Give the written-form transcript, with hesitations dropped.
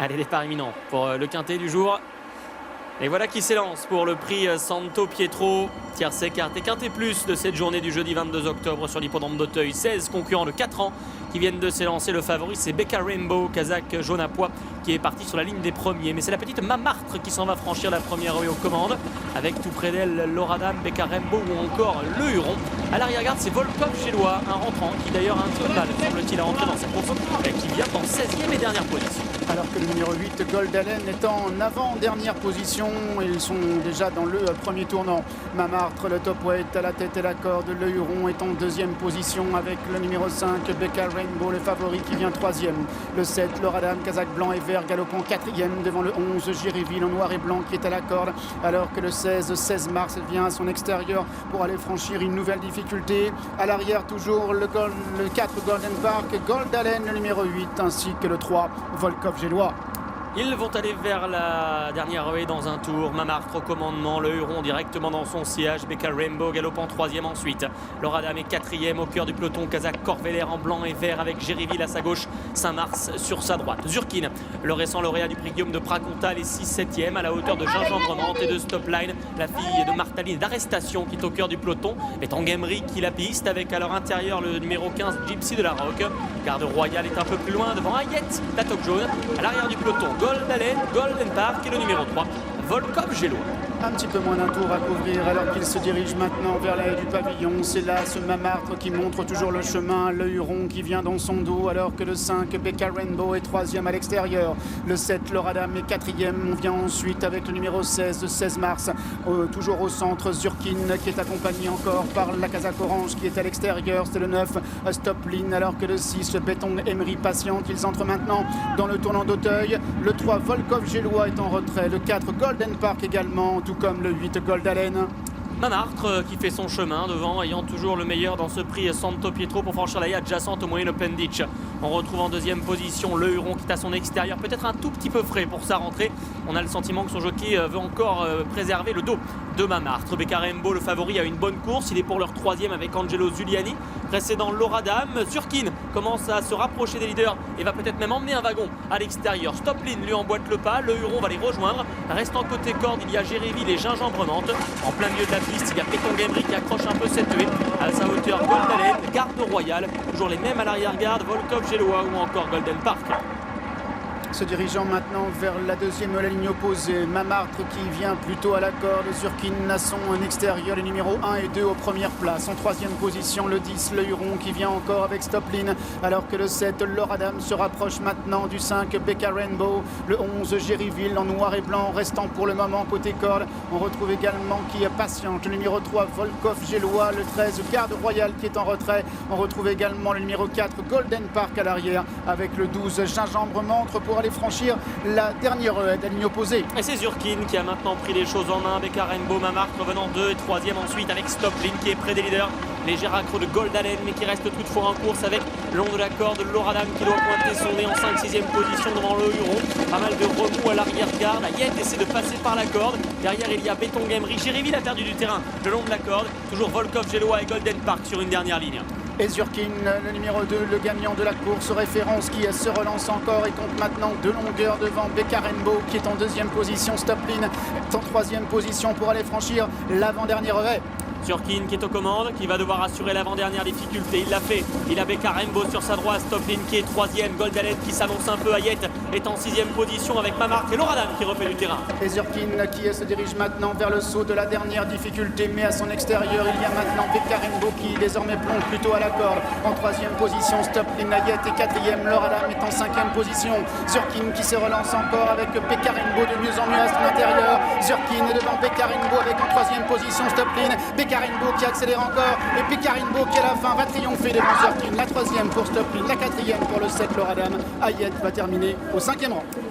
Allez, départ imminent pour le quintet du jour. Et voilà qui s'élance pour le prix Santo Pietro. Tierce carte et quintet plus de cette journée du jeudi 22 octobre sur l'hippodrome d'Auteuil. 16 concurrents de 4 ans qui viennent de s'élancer. Le favori, c'est Becca Rainbow, Kazakh jaune à pois, qui est parti sur la ligne des premiers. Mais c'est la petite Mamartre qui s'en va franchir la première rue aux commandes. Avec tout près d'elle, Loradam, Becca Rainbow ou encore le Huron. À l'arrière-garde, c'est Volkov Gélois, un rentrant qui d'ailleurs a un petit peu de mal, semble-t-il, à rentrer dans cette course et qui vient en 16e et dernière position. Alors que le numéro 8, Gold Allen, est en avant-dernière position. Ils sont déjà dans le premier tournant. Mamartre, le top weight, à la tête et la corde. Le Huron est en deuxième position avec le numéro 5, Becca Rainbow, le favori qui vient troisième. Le 7, Loradam, Kazakh blanc et vert, galopant quatrième devant le 11, Giréville en noir et blanc qui est à la corde. Alors que le 16 mars, elle vient à son extérieur pour aller franchir une nouvelle difficulté. À l'arrière, toujours le 4, Golden Park, Gold Allen, le numéro 8, ainsi que le 3, Volkov Gélois. Ils vont aller vers la dernière ruée dans un tour. Mamartre au commandement, le Huron directement dans son sillage. Becca Rainbow galopant troisième ensuite. Loradam est quatrième au cœur du peloton. Kazakh Corveller en blanc et vert avec Giréville à sa gauche. Saint-Mars sur sa droite. Zurkin, le récent lauréat du prix Guillaume de Pracontal, est 6-7e à la hauteur de Gingembrement et de Stopline. La fille de Martaline d'Arrestation qui est au cœur du peloton. Mais Tanguemry qui la piste avec à leur intérieur le numéro 15 Gypsy de la Roque. Garde Royale est un peu plus loin devant Hayet, la toque jaune. À l'arrière du peloton, Gold Allen, Golden Park et le numéro 3, Volkov Gélois. Un petit peu moins d'un tour à couvrir alors qu'il se dirige maintenant vers la haie du pavillon. C'est là ce Mamartre qui montre toujours le chemin. Le Huron qui vient dans son dos alors que le 5, Becca Rainbow, est troisième à l'extérieur. Le 7, Loradam, est quatrième. On vient ensuite avec le numéro 16 mars. Toujours au centre, Zurkin qui est accompagné encore par la Kazakh orange qui est à l'extérieur. C'est le 9, Stopline, alors que le 6, Béton Emery patiente. Ils entrent maintenant dans le tournant d'Auteuil. Le 3, Volkov Gélois est en retrait. Le 4, Golden Park également, tout comme le 8, Gold Allen. Mamartre qui fait son chemin devant, ayant toujours le meilleur dans ce prix Santo Pietro pour franchir la haie adjacente au moyen Open Ditch. On retrouve en deuxième position le Huron qui est à son extérieur, peut-être un tout petit peu frais pour sa rentrée. On a le sentiment que son jockey veut encore préserver le dos de Mamartre. Becca Rainbow, le favori, a une bonne course. Il est pour leur troisième avec Angelo Zuliani. Précédent Loradam. Zurkin commence à se rapprocher des leaders et va peut-être même emmener un wagon à l'extérieur. Stopline lui emboîte le pas. Le Huron va les rejoindre. Restant côté corde, il y a Giréville et Gingembrement. En plein milieu de la piste, il y a Péton-Gamery qui accroche un peu cette haie. À sa hauteur, Gold Allen, Garde Royale. Toujours les mêmes à l'arrière-garde, Volkov Gélois ou encore Golden Park. Se dirigeant maintenant vers la deuxième la ligne opposée, Mamartre qui vient plutôt à la corde, Zurkin à son extérieur, les numéros 1 et 2 aux premières places. En troisième position, le 10, le Huron qui vient encore avec Stopline, alors que le 7, Loradam, se rapproche maintenant du 5, Becca Rainbow, le 11, Giréville en noir et blanc, restant pour le moment côté corde. On retrouve également qui patiente, le numéro 3, Volkov Gélois, le 13, Garde Royale qui est en retrait. On retrouve également le numéro 4, Golden Park à l'arrière, avec le 12, Gingembrement pour aller franchir la dernière de la ligne opposée. Et c'est Zurkin qui a maintenant pris les choses en main. Becca Rainbow, Mamartre revenant 2 et 3e ensuite avec Stopline qui est près des leaders. Léger accro de Gold Allen mais qui reste toutefois en course avec le long de la corde Loradam qui doit pointer son nez en 5-6e position devant le Huron. Pas mal de remous à l'arrière-garde. Hayet essaie de passer par la corde. Derrière il y a Béton Gamery. Giréville a perdu du terrain le long de la corde. Toujours Volkov Gélois et Golden Park sur une dernière ligne. Et Zurkin, le numéro 2, le gagnant de la course, référence qui se relance encore et compte maintenant 2 longueurs devant Becca Rainbow qui est en deuxième position. Stopline est en troisième position pour aller franchir l'avant-dernière haie. Zurkin qui est aux commandes, qui va devoir assurer l'avant-dernière difficulté. Il l'a fait. Il a Becca Rainbow sur sa droite. Stopline qui est troisième. Gold Allen qui s'annonce un peu. Hayet est en 6e position avec Mamartre et Loradam qui refait du terrain. Et Zurkin qui se dirige maintenant vers le saut de la dernière difficulté, mais à son extérieur il y a maintenant Becca Rainbow qui désormais plonge plutôt à la corde. En 3e position, Stopline. Hayet est 4e. Loradam est en 5e position. Zurkin qui se relance encore avec Becca Rainbow de mieux en mieux à son intérieur. Zurkin est devant Becca Rainbow avec en 3e position Stopline. Becca Rainbow qui accélère encore et Becca Rainbow qui à la fin va triompher devant Zurkin. La 3e pour Stopline, la 4e pour le 7 Loradam. Hayet va terminer au 5e rang.